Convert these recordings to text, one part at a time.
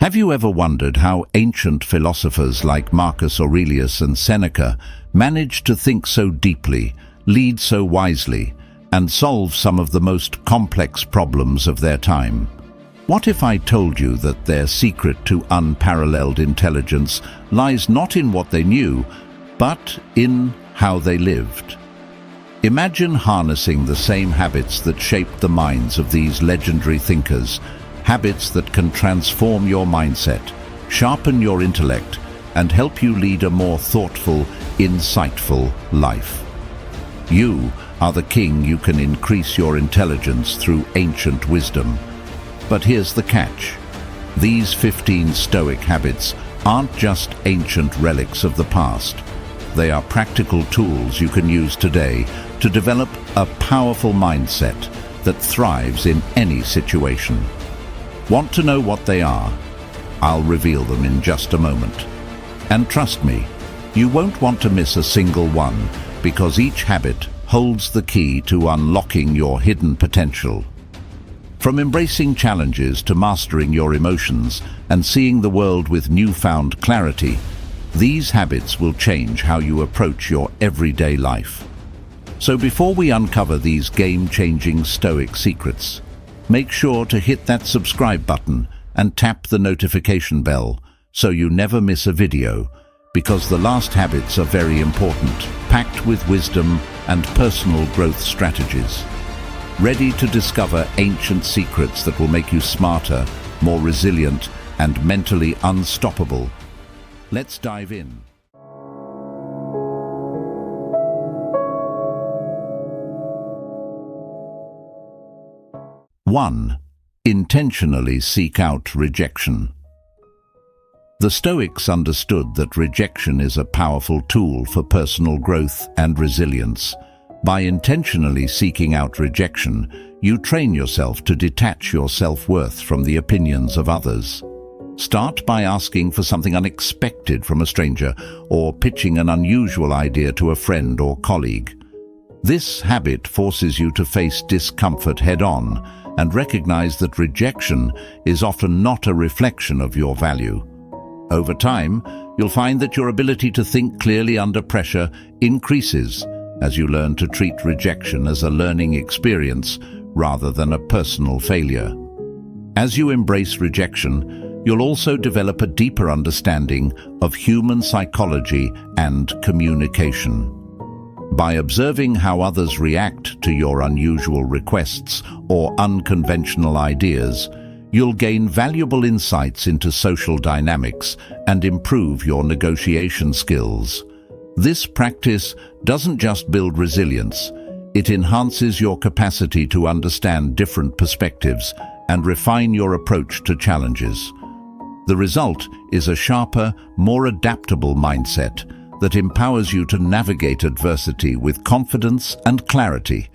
Have you ever wondered how ancient philosophers like Marcus Aurelius and Seneca managed to think so deeply, lead so wisely, and solve some of the most complex problems of their time? What if I told you that their secret to unparalleled intelligence lies not in what they knew, but in how they lived? Imagine harnessing the same habits that shaped the minds of these legendary thinkers, habits that can transform your mindset, sharpen your intellect, and help you lead a more thoughtful, insightful life. You are the king. You can increase your intelligence through ancient wisdom. But here's the catch. These 15 Stoic habits aren't just ancient relics of the past. They are practical tools you can use today to develop a powerful mindset that thrives in any situation. Want to know what they are? I'll reveal them in just a moment. And trust me, you won't want to miss a single one, because each habit holds the key to unlocking your hidden potential. From embracing challenges to mastering your emotions and seeing the world with newfound clarity, these habits will change how you approach your everyday life. So before we uncover these game-changing Stoic secrets, make sure to hit that subscribe button and tap the notification bell so you never miss a video, because the last habits are very important, packed with wisdom and personal growth strategies. Ready to discover ancient secrets that will make you smarter, more resilient, and mentally unstoppable? Let's dive in. 1. Intentionally seek out rejection. The Stoics understood that rejection is a powerful tool for personal growth and resilience. By intentionally seeking out rejection, you train yourself to detach your self-worth from the opinions of others. Start by asking for something unexpected from a stranger or pitching an unusual idea to a friend or colleague. This habit forces you to face discomfort head-on and recognize that rejection is often not a reflection of your value. Over time, you'll find that your ability to think clearly under pressure increases as you learn to treat rejection as a learning experience rather than a personal failure. As you embrace rejection, you'll also develop a deeper understanding of human psychology and communication. By observing how others react to your unusual requests or unconventional ideas, you'll gain valuable insights into social dynamics and improve your negotiation skills. This practice doesn't just build resilience, it enhances your capacity to understand different perspectives and refine your approach to challenges. The result is a sharper, more adaptable mindset that empowers you to navigate adversity with confidence and clarity,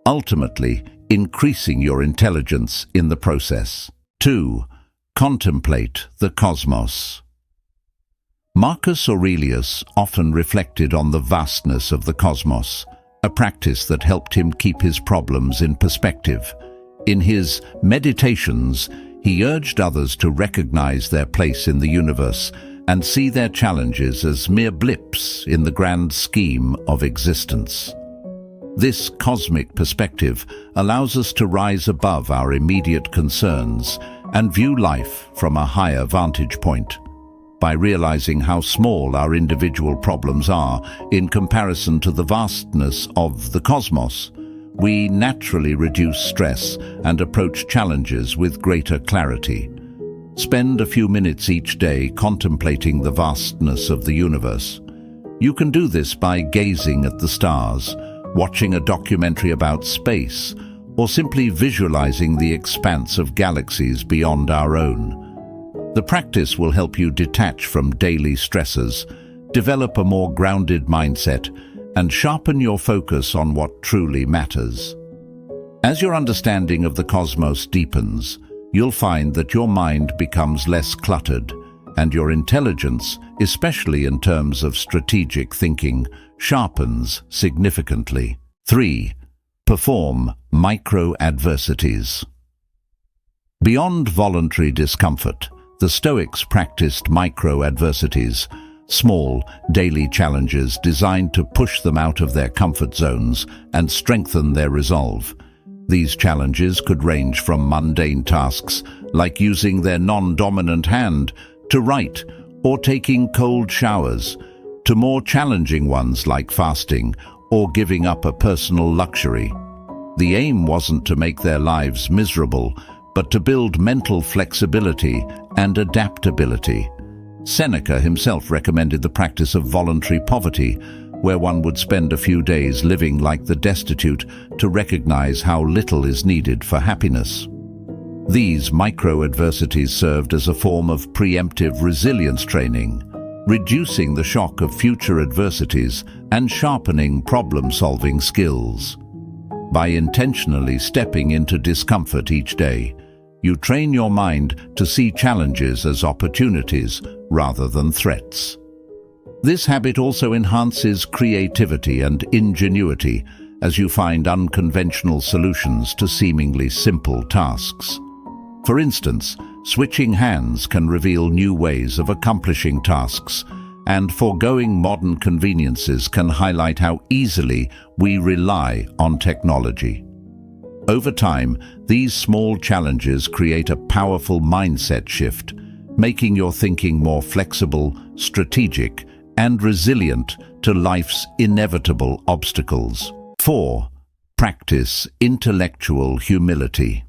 ultimately increasing your intelligence in the process. 2. Contemplate the cosmos. Marcus Aurelius often reflected on the vastness of the cosmos, a practice that helped him keep his problems in perspective. In his Meditations, he urged others to recognize their place in the universe and see their challenges as mere blips in the grand scheme of existence. This cosmic perspective allows us to rise above our immediate concerns and view life from a higher vantage point. By realizing how small our individual problems are in comparison to the vastness of the cosmos, we naturally reduce stress and approach challenges with greater clarity. Spend a few minutes each day contemplating the vastness of the universe. You can do this by gazing at the stars, watching a documentary about space, or simply visualizing the expanse of galaxies beyond our own. The practice will help you detach from daily stresses, develop a more grounded mindset, and sharpen your focus on what truly matters. As your understanding of the cosmos deepens, you'll find that your mind becomes less cluttered, and your intelligence, especially in terms of strategic thinking, sharpens significantly. 3. Perform micro-adversities. Beyond voluntary discomfort, The Stoics practiced micro-adversities, small, daily challenges designed to push them out of their comfort zones and strengthen their resolve. These challenges could range from mundane tasks, like using their non-dominant hand to write or taking cold showers, to more challenging ones like fasting or giving up a personal luxury. The aim wasn't to make their lives miserable, but to build mental flexibility and adaptability. Seneca himself recommended the practice of voluntary poverty, where one would spend a few days living like the destitute to recognize how little is needed for happiness. These micro-adversities served as a form of preemptive resilience training, reducing the shock of future adversities and sharpening problem-solving skills. By intentionally stepping into discomfort each day, you train your mind to see challenges as opportunities rather than threats. This habit also enhances creativity and ingenuity as you find unconventional solutions to seemingly simple tasks. For instance, switching hands can reveal new ways of accomplishing tasks, and foregoing modern conveniences can highlight how easily we rely on technology. Over time, these small challenges create a powerful mindset shift, making your thinking more flexible, strategic, and resilient to life's inevitable obstacles. 4. Practice intellectual humility.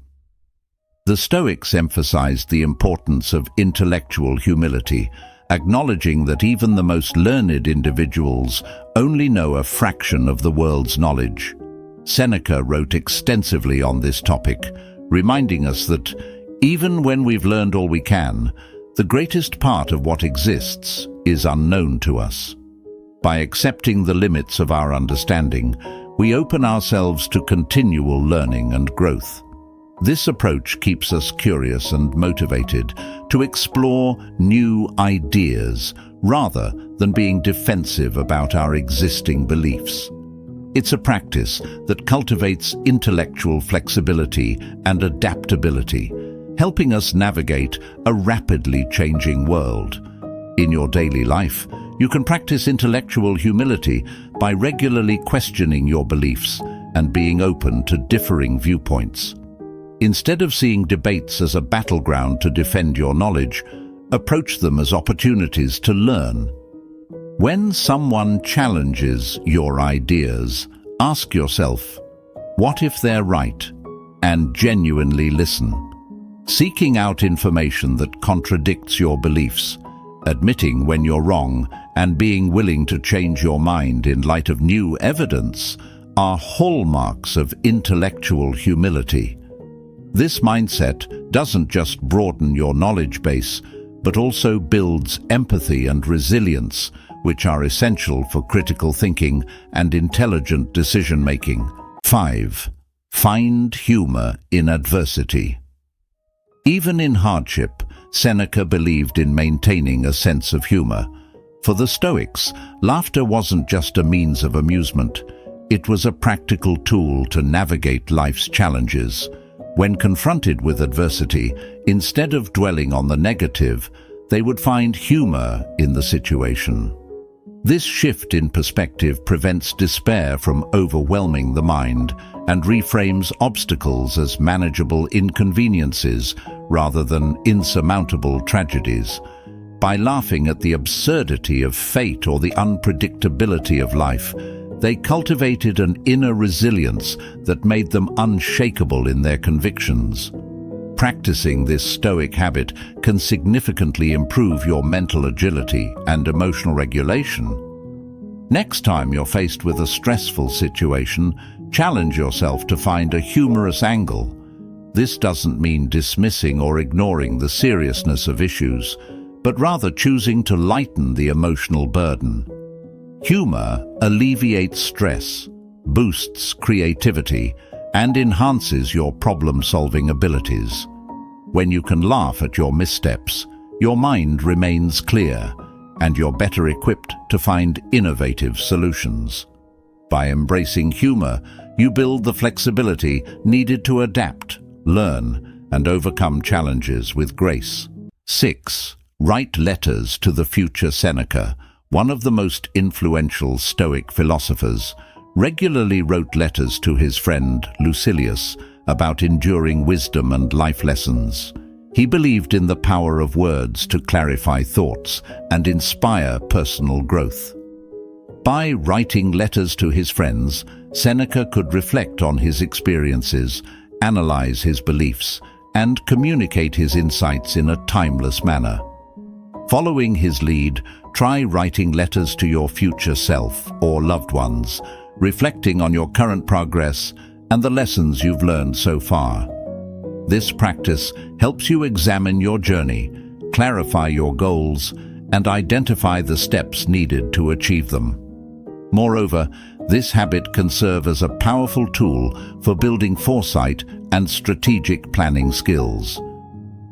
The Stoics emphasized the importance of intellectual humility, acknowledging that even the most learned individuals only know a fraction of the world's knowledge. Seneca wrote extensively on this topic, reminding us that even when we've learned all we can, the greatest part of what exists is unknown to us. By accepting the limits of our understanding, we open ourselves to continual learning and growth. This approach keeps us curious and motivated to explore new ideas rather than being defensive about our existing beliefs. It's a practice that cultivates intellectual flexibility and adaptability, helping us navigate a rapidly changing world. In your daily life, you can practice intellectual humility by regularly questioning your beliefs and being open to differing viewpoints. Instead of seeing debates as a battleground to defend your knowledge, approach them as opportunities to learn. When someone challenges your ideas, ask yourself, what if they're right? And genuinely listen. Seeking out information that contradicts your beliefs, admitting when you're wrong, and being willing to change your mind in light of new evidence are hallmarks of intellectual humility. This mindset doesn't just broaden your knowledge base, but also builds empathy and resilience, which are essential for critical thinking and intelligent decision-making. 5. Find humor in adversity. Even in hardship, Seneca believed in maintaining a sense of humor. For the Stoics, laughter wasn't just a means of amusement. It was a practical tool to navigate life's challenges. When confronted with adversity, instead of dwelling on the negative, they would find humor in the situation. This shift in perspective prevents despair from overwhelming the mind and reframes obstacles as manageable inconveniences rather than insurmountable tragedies. By laughing at the absurdity of fate or the unpredictability of life, they cultivated an inner resilience that made them unshakable in their convictions. Practicing this Stoic habit can significantly improve your mental agility and emotional regulation. Next time you're faced with a stressful situation, challenge yourself to find a humorous angle. This doesn't mean dismissing or ignoring the seriousness of issues, but rather choosing to lighten the emotional burden. Humor alleviates stress, boosts creativity, and enhances your problem-solving abilities. When you can laugh at your missteps, your mind remains clear, and you're better equipped to find innovative solutions. By embracing humor, you build the flexibility needed to adapt, learn, and overcome challenges with grace. 6. Write letters to the future Seneca, one of the most influential Stoic philosophers, regularly wrote letters to his friend Lucilius about enduring wisdom and life lessons. He believed in the power of words to clarify thoughts and inspire personal growth. By writing letters to his friends, Seneca could reflect on his experiences, analyze his beliefs, and communicate his insights in a timeless manner. Following his lead, try writing letters to your future self or loved ones, reflecting on your current progress and the lessons you've learned so far. This practice helps you examine your journey, clarify your goals, and identify the steps needed to achieve them. Moreover, this habit can serve as a powerful tool for building foresight and strategic planning skills.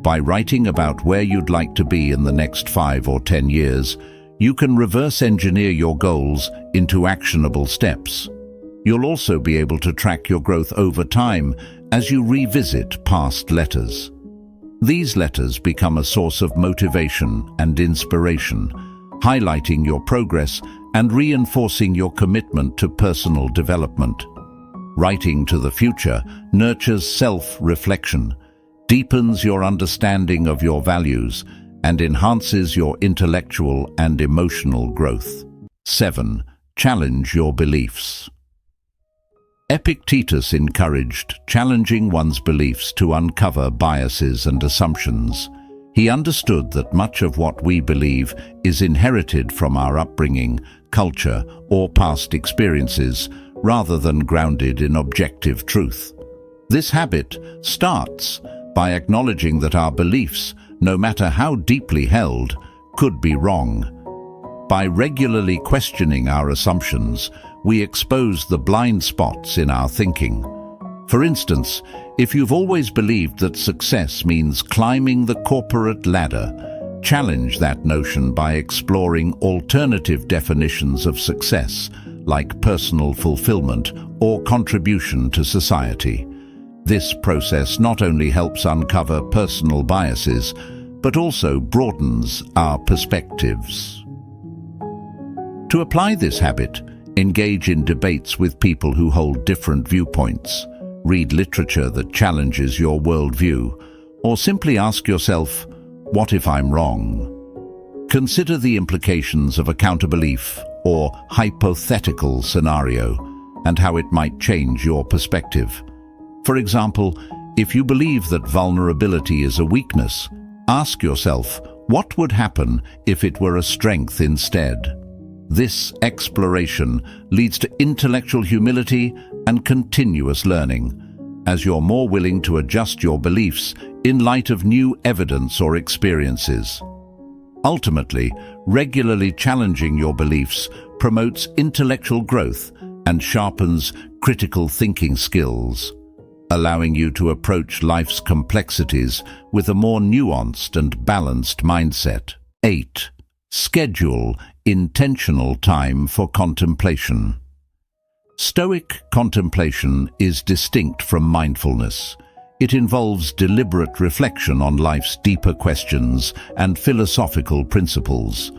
By writing about where you'd like to be in the next 5 or 10 years, you can reverse engineer your goals into actionable steps. You'll also be able to track your growth over time as you revisit past letters. These letters become a source of motivation and inspiration, highlighting your progress and reinforcing your commitment to personal development. Writing to the future nurtures self-reflection, deepens your understanding of your values, and enhances your intellectual and emotional growth. 7. Challenge your beliefs. Epictetus encouraged challenging one's beliefs to uncover biases and assumptions. He understood that much of what we believe is inherited from our upbringing, culture, or past experiences, rather than grounded in objective truth. This habit starts by acknowledging that our beliefs, no matter how deeply held, could be wrong. By regularly questioning our assumptions, we expose the blind spots in our thinking. For instance, if you've always believed that success means climbing the corporate ladder, challenge that notion by exploring alternative definitions of success, like personal fulfillment or contribution to society. This process not only helps uncover personal biases, but also broadens our perspectives. To apply this habit, engage in debates with people who hold different viewpoints, read literature that challenges your worldview, or simply ask yourself, what if I'm wrong? Consider the implications of a counterbelief or hypothetical scenario and how it might change your perspective. For example, if you believe that vulnerability is a weakness, ask yourself, what would happen if it were a strength instead? This exploration leads to intellectual humility and continuous learning, as you're more willing to adjust your beliefs in light of new evidence or experiences. Ultimately, regularly challenging your beliefs promotes intellectual growth and sharpens critical thinking skills, allowing you to approach life's complexities with a more nuanced and balanced mindset. 8. Schedule intentional time for contemplation. Stoic contemplation is distinct from mindfulness. It involves deliberate reflection on life's deeper questions and philosophical principles.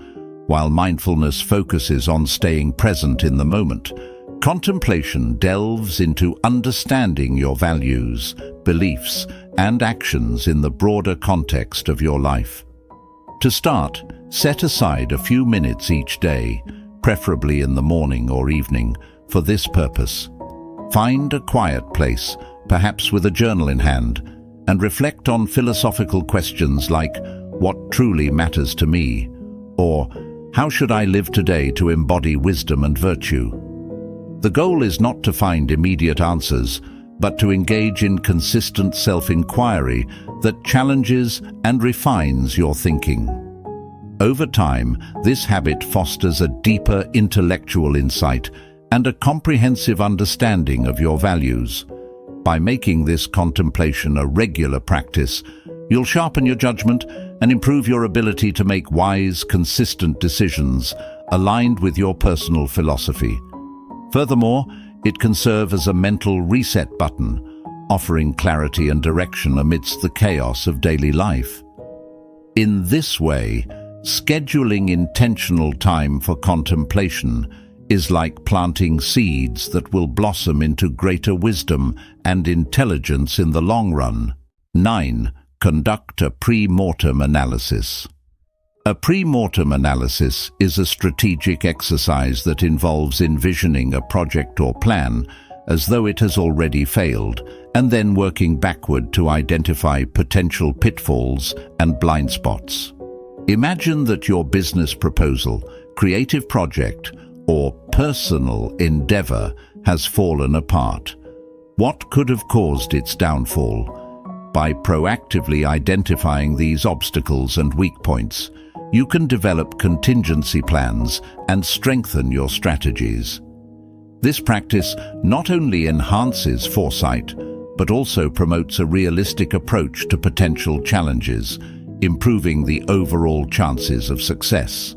While mindfulness focuses on staying present in the moment, contemplation delves into understanding your values, beliefs, and actions in the broader context of your life. To start, set aside a few minutes each day, preferably in the morning or evening, for this purpose. Find a quiet place, perhaps with a journal in hand, and reflect on philosophical questions like, what truly matters to me? Or, how should I live today to embody wisdom and virtue? The goal is not to find immediate answers, but to engage in consistent self-inquiry that challenges and refines your thinking. Over time, this habit fosters a deeper intellectual insight and a comprehensive understanding of your values. By making this contemplation a regular practice, you'll sharpen your judgment and improve your ability to make wise, consistent decisions aligned with your personal philosophy. Furthermore, it can serve as a mental reset button, offering clarity and direction amidst the chaos of daily life. In this way, scheduling intentional time for contemplation is like planting seeds that will blossom into greater wisdom and intelligence in the long run. 9. Conduct a premortem analysis. A premortem analysis is a strategic exercise that involves envisioning a project or plan as though it has already failed, and then working backward to identify potential pitfalls and blind spots. Imagine that your business proposal, creative project, or personal endeavor has fallen apart. What could have caused its downfall? By proactively identifying these obstacles and weak points, you can develop contingency plans and strengthen your strategies. This practice not only enhances foresight, but also promotes a realistic approach to potential challenges, improving the overall chances of success.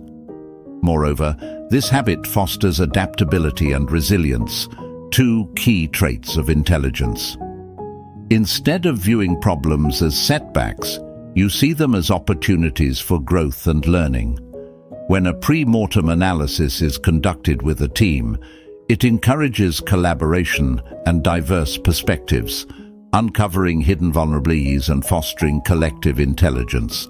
Moreover, this habit fosters adaptability and resilience, two key traits of intelligence. Instead of viewing problems as setbacks, you see them as opportunities for growth and learning. When a premortem analysis is conducted with a team, it encourages collaboration and diverse perspectives, uncovering hidden vulnerabilities and fostering collective intelligence.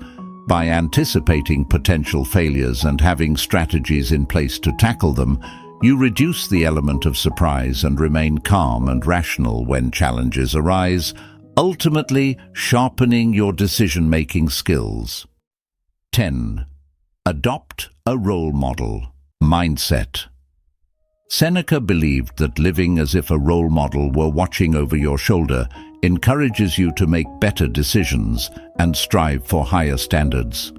By anticipating potential failures and having strategies in place to tackle them, you reduce the element of surprise and remain calm and rational when challenges arise, ultimately sharpening your decision-making skills. 10. Adopt a role model mindset. Seneca believed that living as if a role model were watching over your shoulder encourages you to make better decisions and strive for higher standards.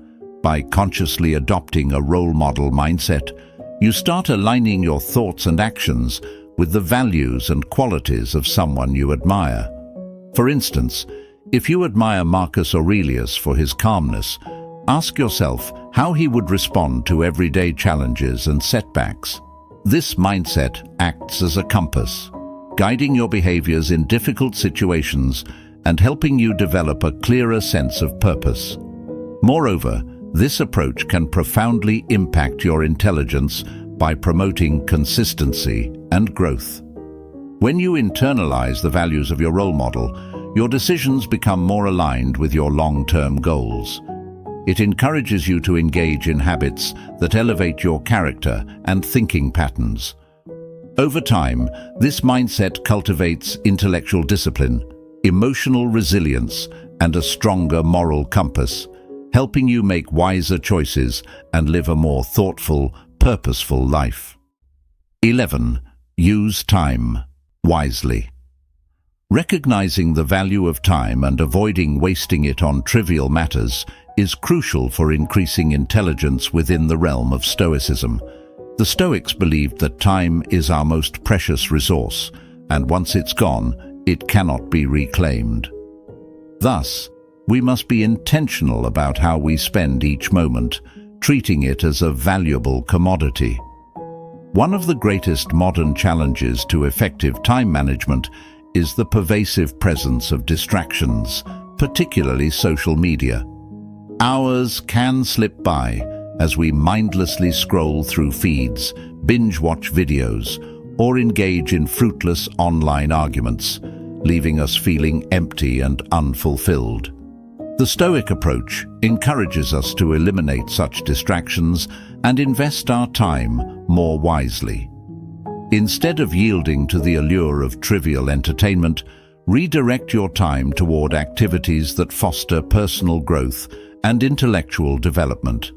By consciously adopting a role model mindset, you start aligning your thoughts and actions with the values and qualities of someone you admire. For instance, if you admire Marcus Aurelius for his calmness, ask yourself how he would respond to everyday challenges and setbacks. This mindset acts as a compass, guiding your behaviors in difficult situations and helping you develop a clearer sense of purpose. Moreover, this approach can profoundly impact your intelligence by promoting consistency and growth. When you internalize the values of your role model, your decisions become more aligned with your long-term goals. It encourages you to engage in habits that elevate your character and thinking patterns. Over time, this mindset cultivates intellectual discipline, emotional resilience, and a stronger moral compass, helping you make wiser choices and live a more thoughtful, purposeful life. 11. Use time wisely. Recognizing the value of time and avoiding wasting it on trivial matters is crucial for increasing intelligence within the realm of Stoicism. The Stoics believed that time is our most precious resource, and once it's gone, it cannot be reclaimed. Thus, we must be intentional about how we spend each moment, treating it as a valuable commodity. One of the greatest modern challenges to effective time management is the pervasive presence of distractions, particularly social media. Hours can slip by as we mindlessly scroll through feeds, binge-watch videos, or engage in fruitless online arguments, leaving us feeling empty and unfulfilled. The Stoic approach encourages us to eliminate such distractions and invest our time more wisely. Instead of yielding to the allure of trivial entertainment, redirect your time toward activities that foster personal growth and intellectual development.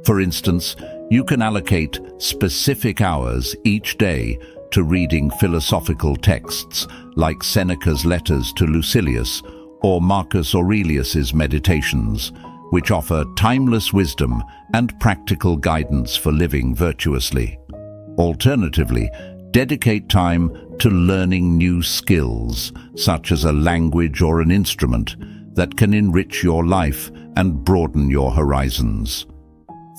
For instance, you can allocate specific hours each day to reading philosophical texts like Seneca's letters to Lucilius or Marcus Aurelius's Meditations, which offer timeless wisdom and practical guidance for living virtuously. Alternatively, dedicate time to learning new skills, such as a language or an instrument, that can enrich your life and broaden your horizons.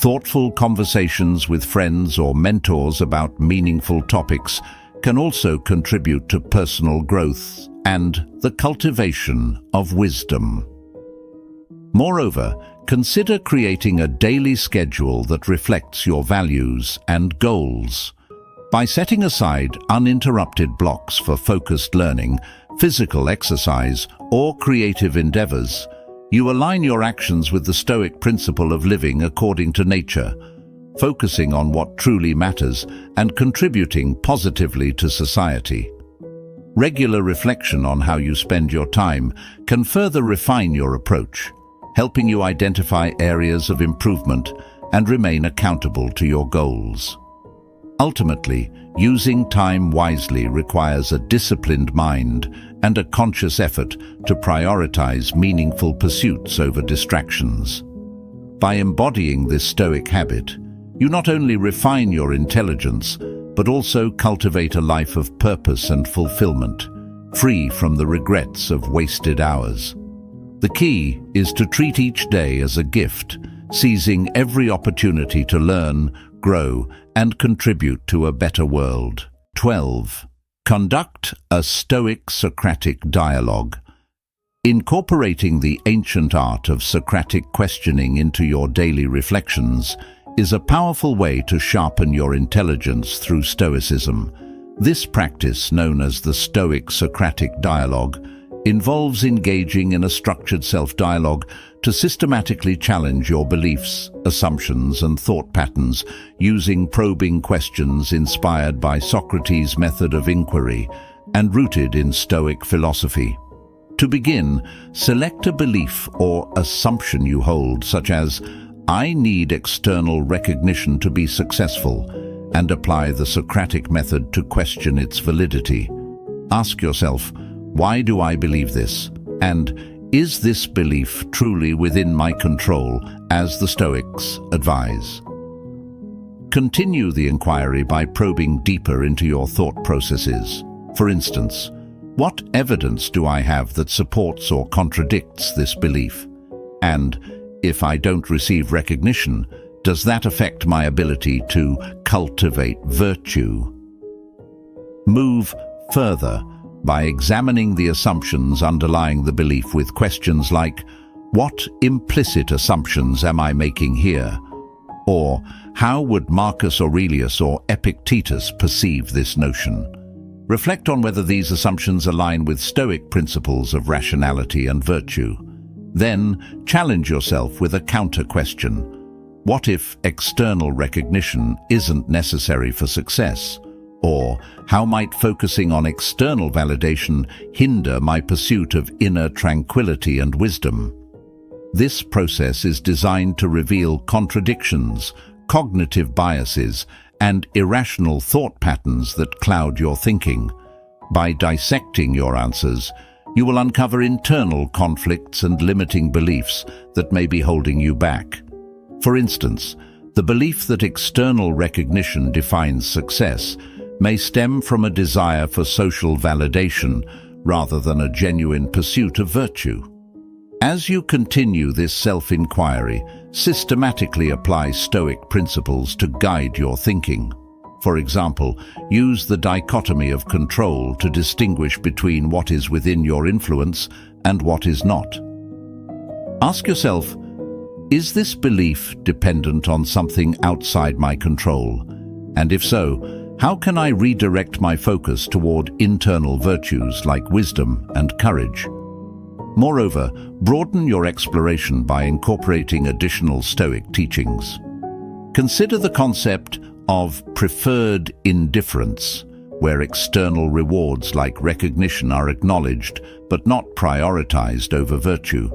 Thoughtful conversations with friends or mentors about meaningful topics can also contribute to personal growth and the cultivation of wisdom. Moreover, Consider creating a daily schedule that reflects your values and goals. By setting aside uninterrupted blocks for focused learning, physical exercise, or creative endeavors, you align your actions with the Stoic principle of living according to nature, focusing on what truly matters and contributing positively to society. Regular reflection on how you spend your time can further refine your approach, helping you identify areas of improvement and remain accountable to your goals. Ultimately, using time wisely requires a disciplined mind and a conscious effort to prioritize meaningful pursuits over distractions. By embodying this Stoic habit, you not only refine your intelligence, but also cultivate a life of purpose and fulfillment, free from the regrets of wasted hours. The key is to treat each day as a gift, seizing every opportunity to learn, grow, and contribute to a better world. 12. Conduct a Stoic Socratic dialogue. Incorporating the ancient art of Socratic questioning into your daily reflections is a powerful way to sharpen your intelligence through Stoicism. This practice, known as the Stoic Socratic dialogue, involves engaging in a structured self-dialogue to systematically challenge your beliefs, assumptions, and thought patterns using probing questions inspired by Socrates' method of inquiry and rooted in Stoic philosophy. To begin, select a belief or assumption you hold, such as, "I need external recognition to be successful," and apply the Socratic method to question its validity. Ask yourself, why do I believe this? And is this belief truly within my control, as the Stoics advise? Continue the inquiry by probing deeper into your thought processes. For instance, what evidence do I have that supports or contradicts this belief? And if I don't receive recognition, does that affect my ability to cultivate virtue? Move further by examining the assumptions underlying the belief with questions like, what implicit assumptions am I making here? Or, how would Marcus Aurelius or Epictetus perceive this notion? Reflect on whether these assumptions align with Stoic principles of rationality and virtue. Then, challenge yourself with a counter-question. What if external recognition isn't necessary for success? Or, how might focusing on external validation hinder my pursuit of inner tranquility and wisdom? This process is designed to reveal contradictions, cognitive biases, and irrational thought patterns that cloud your thinking. By dissecting your answers, you will uncover internal conflicts and limiting beliefs that may be holding you back. For instance, the belief that external recognition defines success may stem from a desire for social validation rather than a genuine pursuit of virtue. As you continue this self-inquiry, systematically apply Stoic principles to guide your thinking. For example, use the dichotomy of control to distinguish between what is within your influence and what is not. Ask yourself, is this belief dependent on something outside my control? And if so, how can I redirect my focus toward internal virtues like wisdom and courage? Moreover, broaden your exploration by incorporating additional Stoic teachings. Consider the concept of preferred indifference, where external rewards like recognition are acknowledged but not prioritized over virtue.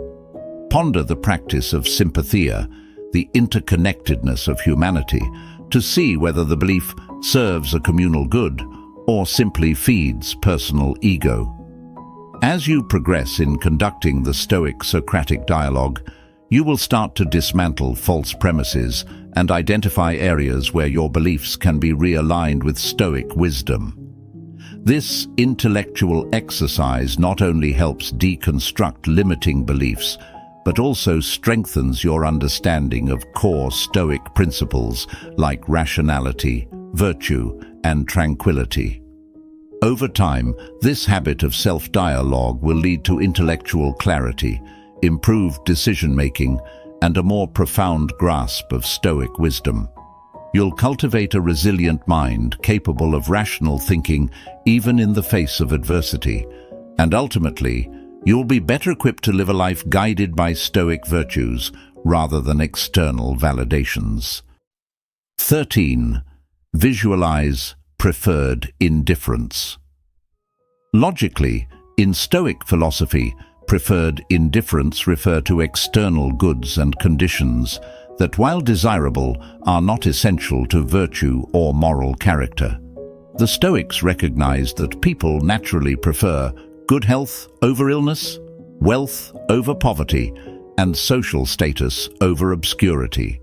Ponder the practice of sympathia, the interconnectedness of humanity, to see whether the belief serves a communal good or simply feeds personal ego. As you progress in conducting the Stoic Socratic dialogue, you will start to dismantle false premises and identify areas where your beliefs can be realigned with Stoic wisdom. This intellectual exercise not only helps deconstruct limiting beliefs, but also strengthens your understanding of core Stoic principles like rationality, virtue, and tranquility. Over time, this habit of self-dialogue will lead to intellectual clarity, improved decision-making, and a more profound grasp of Stoic wisdom. You'll cultivate a resilient mind capable of rational thinking even in the face of adversity, and ultimately, you'll be better equipped to live a life guided by Stoic virtues rather than external validations. 13. Visualize preferred indifference. Logically, in Stoic philosophy, preferred indifference refer to external goods and conditions that, while desirable, are not essential to virtue or moral character. The Stoics recognized that people naturally prefer good health over illness, wealth over poverty, and social status over obscurity.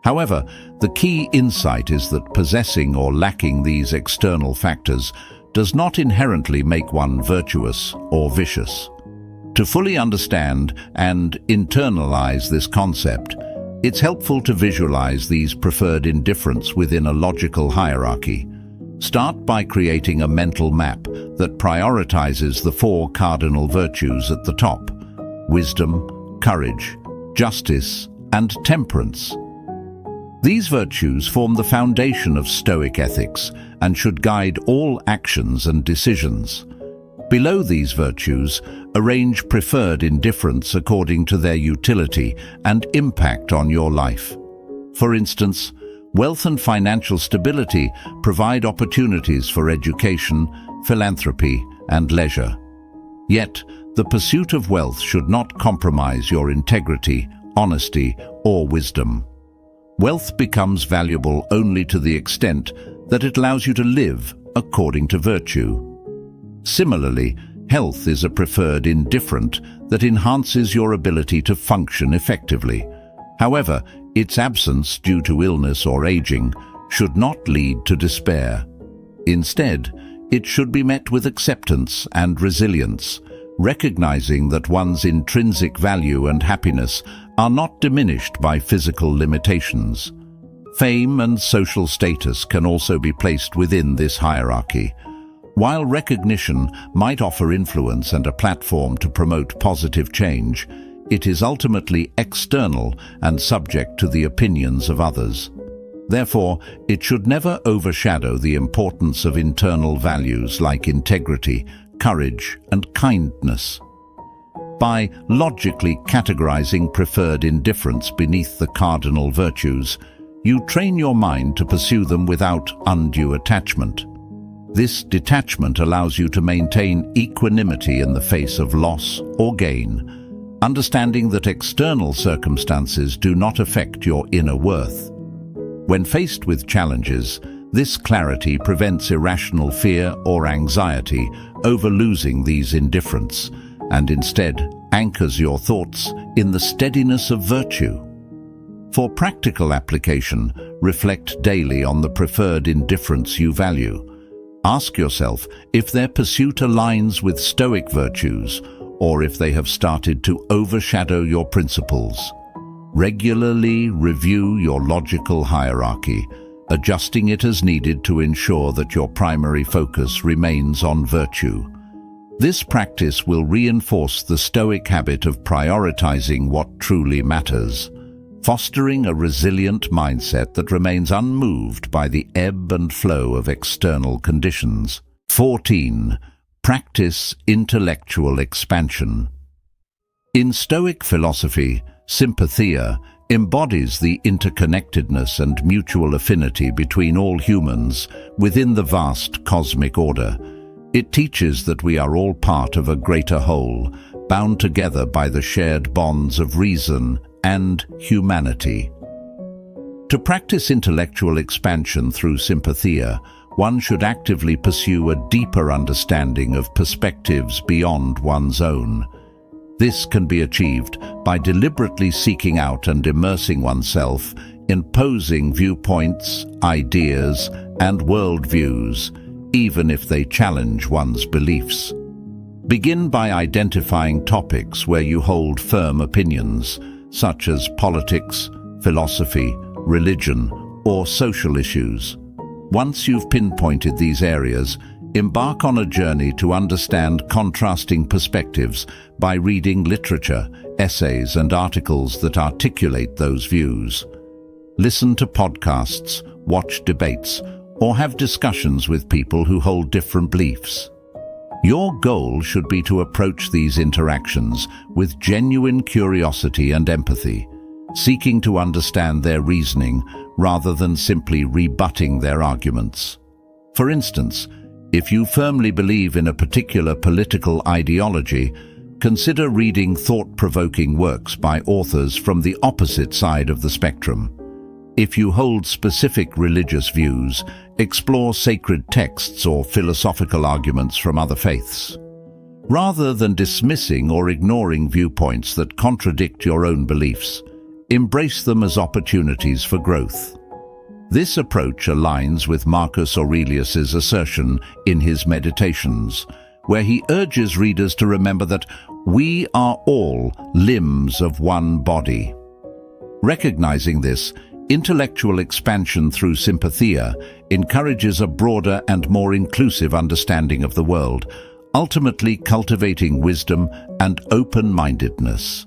However, the key insight is that possessing or lacking these external factors does not inherently make one virtuous or vicious. To fully understand and internalize this concept, it's helpful to visualize these preferred indifference within a logical hierarchy. Start by creating a mental map that prioritizes the 4 cardinal virtues at the top: wisdom, courage, justice, and temperance. These virtues form the foundation of Stoic ethics and should guide all actions and decisions. Below these virtues, arrange preferred indifference according to their utility and impact on your life. For instance, wealth and financial stability provide opportunities for education, philanthropy, and leisure. Yet, the pursuit of wealth should not compromise your integrity, honesty, or wisdom. Wealth becomes valuable only to the extent that it allows you to live according to virtue. Similarly, health is a preferred indifferent that enhances your ability to function effectively. However, its absence due to illness or aging should not lead to despair. Instead, it should be met with acceptance and resilience, recognizing that one's intrinsic value and happiness are not diminished by physical limitations. Fame and social status can also be placed within this hierarchy. While recognition might offer influence and a platform to promote positive change, it is ultimately external and subject to the opinions of others. Therefore, it should never overshadow the importance of internal values like integrity, courage, and kindness. By logically categorizing preferred indifference beneath the cardinal virtues, you train your mind to pursue them without undue attachment. This detachment allows you to maintain equanimity in the face of loss or gain, understanding that external circumstances do not affect your inner worth. When faced with challenges, this clarity prevents irrational fear or anxiety over losing these indifference, and instead anchors your thoughts in the steadiness of virtue. For practical application, reflect daily on the preferred indifference you value. Ask yourself if their pursuit aligns with Stoic virtues or if they have started to overshadow your principles. Regularly review your logical hierarchy, adjusting it as needed to ensure that your primary focus remains on virtue. This practice will reinforce the Stoic habit of prioritizing what truly matters, fostering a resilient mindset that remains unmoved by the ebb and flow of external conditions. 14. Practice intellectual expansion. In Stoic philosophy, sympathia embodies the interconnectedness and mutual affinity between all humans within the vast cosmic order. It teaches that we are all part of a greater whole, bound together by the shared bonds of reason and humanity. To practice intellectual expansion through sympathia, one should actively pursue a deeper understanding of perspectives beyond one's own. This can be achieved by deliberately seeking out and immersing oneself in opposing viewpoints, ideas, and worldviews, even if they challenge one's beliefs. Begin by identifying topics where you hold firm opinions, such as politics, philosophy, religion, or social issues. Once you've pinpointed these areas, Embark on a journey to understand contrasting perspectives by reading literature, essays, and articles that articulate those views. Listen to podcasts, watch debates, or have discussions with people who hold different beliefs. Your goal should be to approach these interactions with genuine curiosity and empathy, seeking to understand their reasoning rather than simply rebutting their arguments. For instance, if you firmly believe in a particular political ideology, consider reading thought-provoking works by authors from the opposite side of the spectrum. If you hold specific religious views, explore sacred texts or philosophical arguments from other faiths. Rather than dismissing or ignoring viewpoints that contradict your own beliefs, embrace them as opportunities for growth. This approach aligns with Marcus Aurelius's assertion in his Meditations, where he urges readers to remember that we are all limbs of one body. Recognizing this, intellectual expansion through sympathia encourages a broader and more inclusive understanding of the world, ultimately cultivating wisdom and open-mindedness.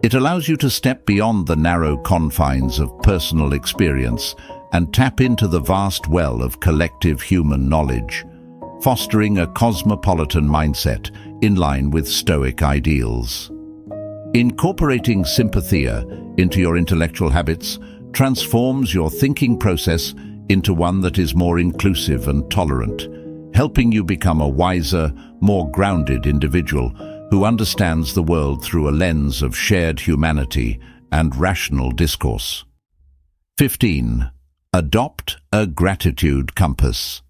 It allows you to step beyond the narrow confines of personal experience and tap into the vast well of collective human knowledge, fostering a cosmopolitan mindset in line with Stoic ideals. Incorporating sympathia into your intellectual habits transforms your thinking process into one that is more inclusive and tolerant, helping you become a wiser, more grounded individual who understands the world through a lens of shared humanity and rational discourse. 15. Adopt a gratitude compass.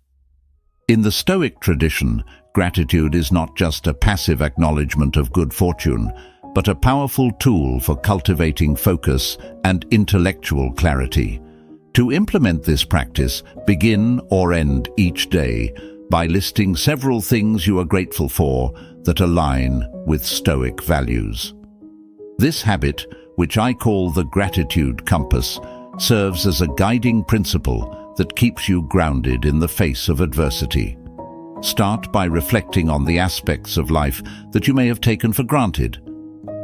In the Stoic tradition, gratitude is not just a passive acknowledgement of good fortune, but a powerful tool for cultivating focus and intellectual clarity. To implement this practice, begin or end each day by listing several things you are grateful for that align with Stoic values. This habit, which I call the gratitude compass, serves as a guiding principle that keeps you grounded in the face of adversity. Start by reflecting on the aspects of life that you may have taken for granted.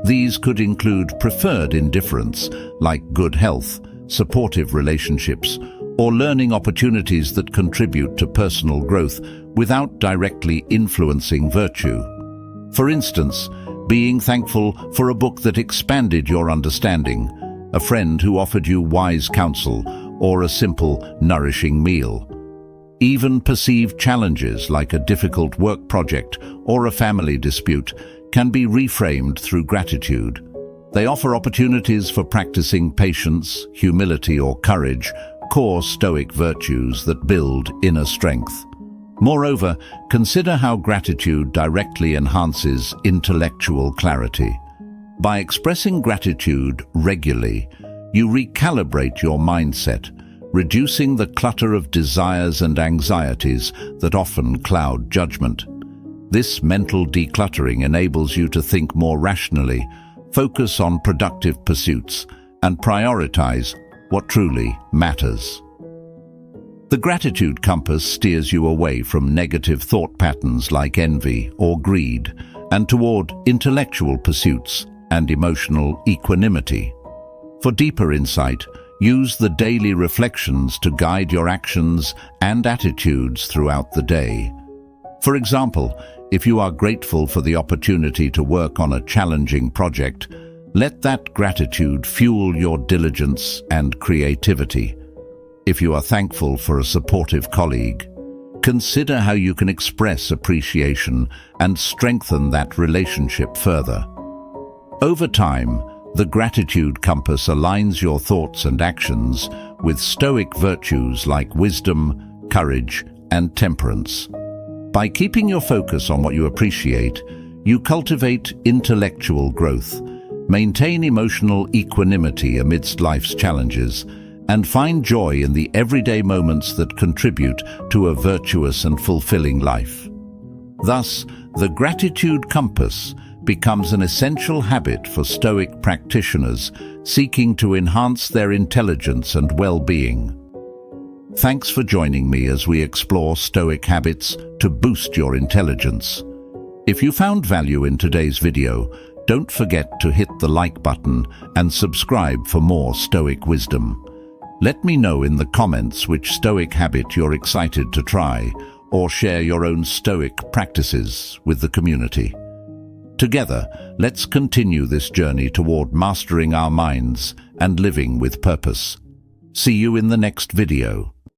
These could include preferred indifference, like good health, supportive relationships, or learning opportunities that contribute to personal growth without directly influencing virtue. For instance, being thankful for a book that expanded your understanding, a friend who offered you wise counsel, or a simple, nourishing meal. Even perceived challenges like a difficult work project or a family dispute can be reframed through gratitude. They offer opportunities for practicing patience, humility, or courage, core Stoic virtues that build inner strength. Moreover, consider how gratitude directly enhances intellectual clarity. By expressing gratitude regularly, you recalibrate your mindset, reducing the clutter of desires and anxieties that often cloud judgment. This mental decluttering enables you to think more rationally, focus on productive pursuits, and prioritize what truly matters. The gratitude compass steers you away from negative thought patterns like envy or greed and toward intellectual pursuits and emotional equanimity. For deeper insight, use the daily reflections to guide your actions and attitudes throughout the day. For example, if you are grateful for the opportunity to work on a challenging project, let that gratitude fuel your diligence and creativity. If you are thankful for a supportive colleague, consider how you can express appreciation and strengthen that relationship further. Over time, the gratitude compass aligns your thoughts and actions with Stoic virtues like wisdom, courage, and temperance. By keeping your focus on what you appreciate, you cultivate intellectual growth, maintain emotional equanimity amidst life's challenges, and find joy in the everyday moments that contribute to a virtuous and fulfilling life. Thus, the gratitude compass becomes an essential habit for Stoic practitioners seeking to enhance their intelligence and well-being. Thanks for joining me as we explore Stoic habits to boost your intelligence. If you found value in today's video, don't forget to hit the like button and subscribe for more Stoic wisdom. Let me know in the comments which Stoic habit you're excited to try, or share your own Stoic practices with the community. Together, let's continue this journey toward mastering our minds and living with purpose. See you in the next video.